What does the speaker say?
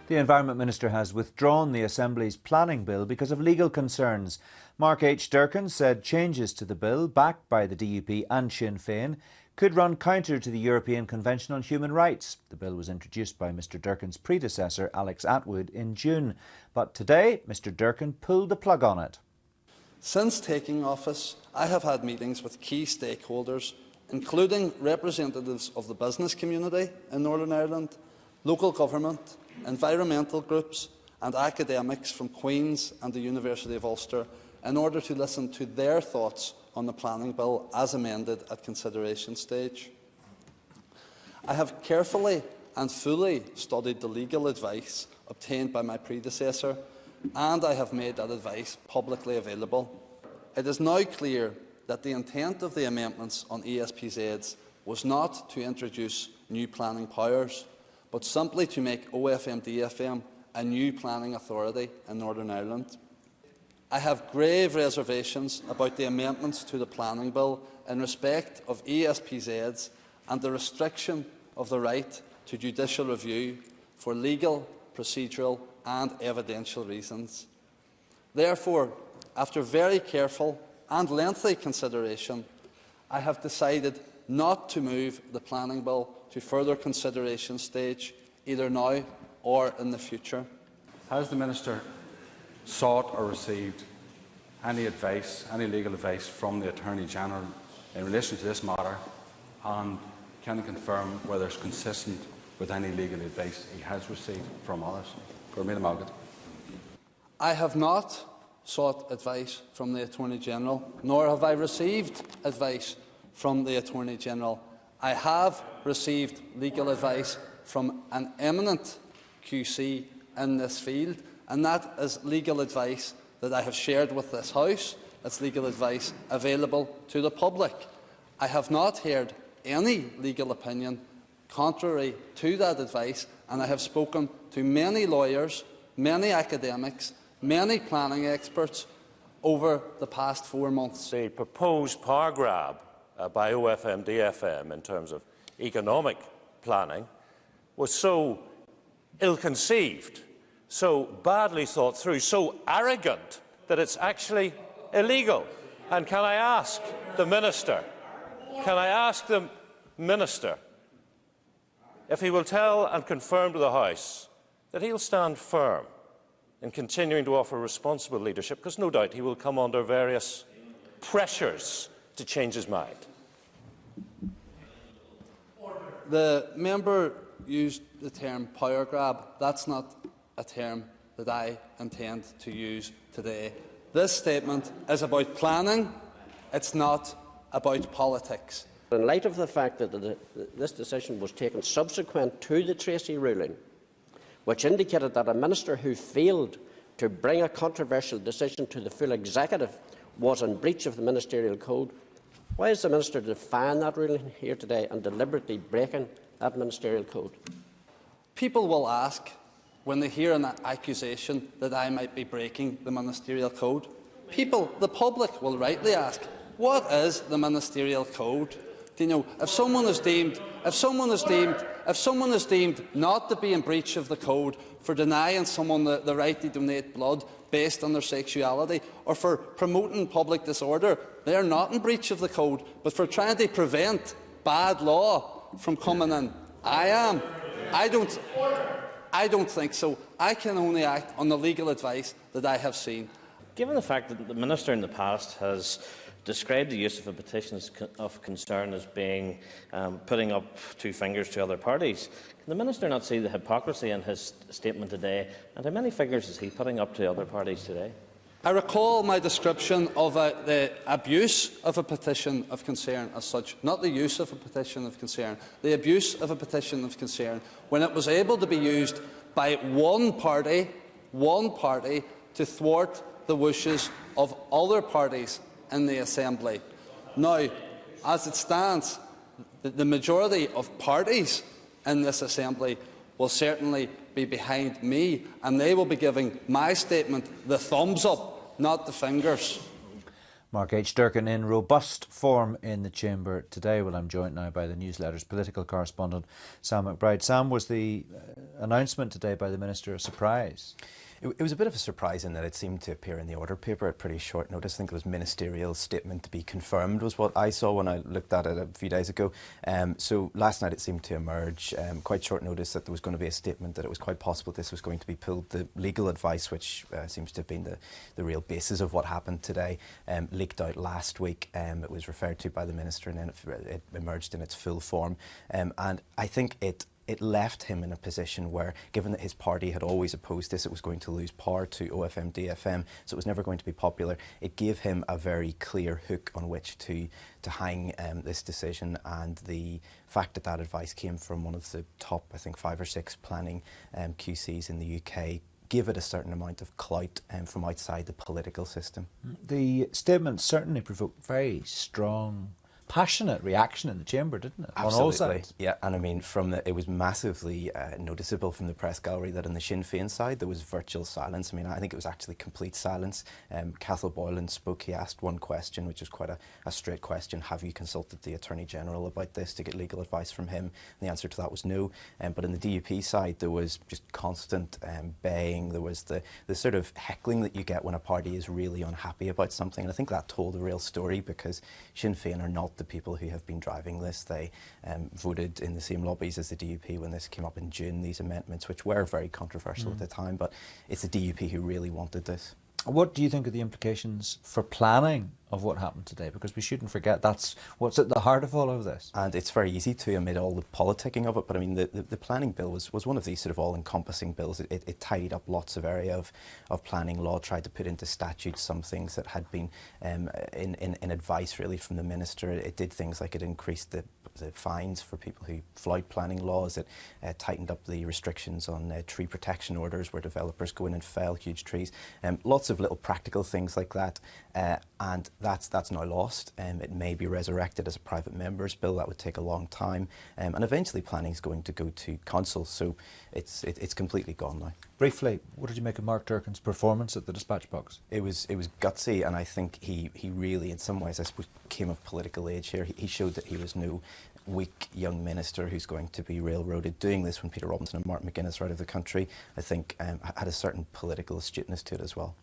The Environment Minister has withdrawn the Assembly's planning bill because of legal concerns. Mark H. Durkan said changes to the bill, backed by the DUP and Sinn Féin, could run counter to the European Convention on Human Rights. The bill was introduced by Mr Durkan's predecessor, Alex Attwood, in June. But today, Mr Durkan pulled the plug on it. Since taking office, I have had meetings with key stakeholders, including representatives of the business community in Northern Ireland, local government, environmental groups and academics from Queen's and the University of Ulster, in order to listen to their thoughts on the planning bill as amended at consideration stage. I have carefully and fully studied the legal advice obtained by my predecessor, and I have made that advice publicly available. It is now clear that the intent of the amendments on ESPZs was not to introduce new planning powers, but simply to make OFMdFM a new planning authority in Northern Ireland. I have grave reservations about the amendments to the planning bill in respect of ESPZs and the restriction of the right to judicial review for legal, procedural and evidential reasons. Therefore, after very careful and lengthy consideration, I have decided not to move the planning bill to further consideration stage, either now or in the future. Has the Minister sought or received any advice, any legal advice from the Attorney-General in relation to this matter, and can he confirm whether it's consistent with any legal advice he has received from others? I have not sought advice from the Attorney-General, nor have I received advice from the Attorney-General. I have received legal advice from an eminent QC in this field, and that is legal advice that I have shared with this House. It's legal advice available to the public. I have not heard any legal opinion contrary to that advice, and I have spoken to many lawyers, many academics, many planning experts over the past 4 months. The proposed power grab by OFMdFM in terms of economic planning was so ill-conceived, so badly thought through, so arrogant that it's actually illegal. And can I ask the Minister if he will tell and confirm to the House that he'll stand firm in continuing to offer responsible leadership, because no doubt he will come under various pressures to change his mind. The member used the term power grab. That's not a term that I intend to use today. This statement is about planning. It's not about politics. In light of the fact that this decision was taken subsequent to the Tracy ruling, which indicated that a minister who failed to bring a controversial decision to the full executive was in breach of the ministerial code, why is the minister defying that ruling here today and deliberately breaking that ministerial code? People will ask, when they hear an accusation that I might be breaking the ministerial code, the public will rightly ask, what is the ministerial code? Do you know, if someone is deemed not to be in breach of the code for denying someone the right to donate blood based on their sexuality, or for promoting public disorder, they are not in breach of the code. But for trying to prevent bad law from coming in, I am. I don't think so. I can only act on the legal advice that I have seen. Given the fact that the Minister in the past has described the use of a petition of concern as being putting up two fingers to other parties, can the Minister not see the hypocrisy in his statement today, and how many fingers is he putting up to other parties today? I recall my description of the abuse of a petition of concern as such, not the use of a petition of concern, the abuse of a petition of concern, when it was able to be used by one party to thwart the wishes of other parties in the Assembly. Now, as it stands, the majority of parties in this Assembly will certainly be behind me, and they will be giving my statement the thumbs up, not the fingers. Mark H. Durkan in robust form in the Chamber today. Well, I'm joined now by the newsletter's political correspondent, Sam McBride. Sam, was the announcement today by the Minister a surprise? It was a bit of a surprise in that it seemed to appear in the order paper at pretty short notice. I think it was ministerial statement to be confirmed was what I saw when I looked at it a few days ago. So last night it seemed to emerge, quite short notice, that there was going to be a statement that it was quite possible this was going to be pulled. The legal advice, which seems to have been the real basis of what happened today, leaked out last week. It was referred to by the Minister and then it emerged in its full form. And I think it left him in a position where, given that his party had always opposed this, it was going to lose power to OFMdFM, so it was never going to be popular. It gave him a very clear hook on which to hang this decision, and the fact that that advice came from one of the top, I think, 5 or 6 planning QCs in the UK give it a certain amount of clout from outside the political system. The statement certainly provoked very strong, passionate reaction in the chamber, didn't it? Absolutely. On all sides. Yeah, and I mean, it was massively noticeable from the press gallery that on the Sinn Féin side there was virtual silence. I mean, I think it was actually complete silence. Cathal Boylan spoke. He asked one question, which was quite a straight question: have you consulted the Attorney General about this to get legal advice from him? And the answer to that was no. But in the DUP side, there was just constant baying. There was the sort of heckling that you get when a party is really unhappy about something. And I think that told the real story, because Sinn Féin are not the people who have been driving this. They voted in the same lobbies as the DUP when this came up in June, these amendments, which were very controversial at the time, but it's the DUP who really wanted this. What do you think are the implications for planning of what happened today? Because we shouldn't forget that's what's at the heart of all of this. And it's very easy to, amid all the politicking of it, but I mean, the planning bill was one of these sort of all-encompassing bills. It tidied up lots of area of planning law, tried to put into statute some things that had been in advice really from the Minister. It did things like it increased the fines for people who flout planning laws. It tightened up the restrictions on tree protection orders where developers go in and fell huge trees. Lots of little practical things like that, and that's now lost. It may be resurrected as a private member's bill. That would take a long time, and eventually planning is going to go to council, so it's completely gone now. Briefly, what did you make of Mark Durkan's performance at the dispatch box? It was gutsy, and I think he really, in some ways, I suppose, came of political age here. He showed that he was no weak young minister who's going to be railroaded. Doing this when Peter Robinson and Martin McGuinness are out of the country, I think, had a certain political astuteness to it as well.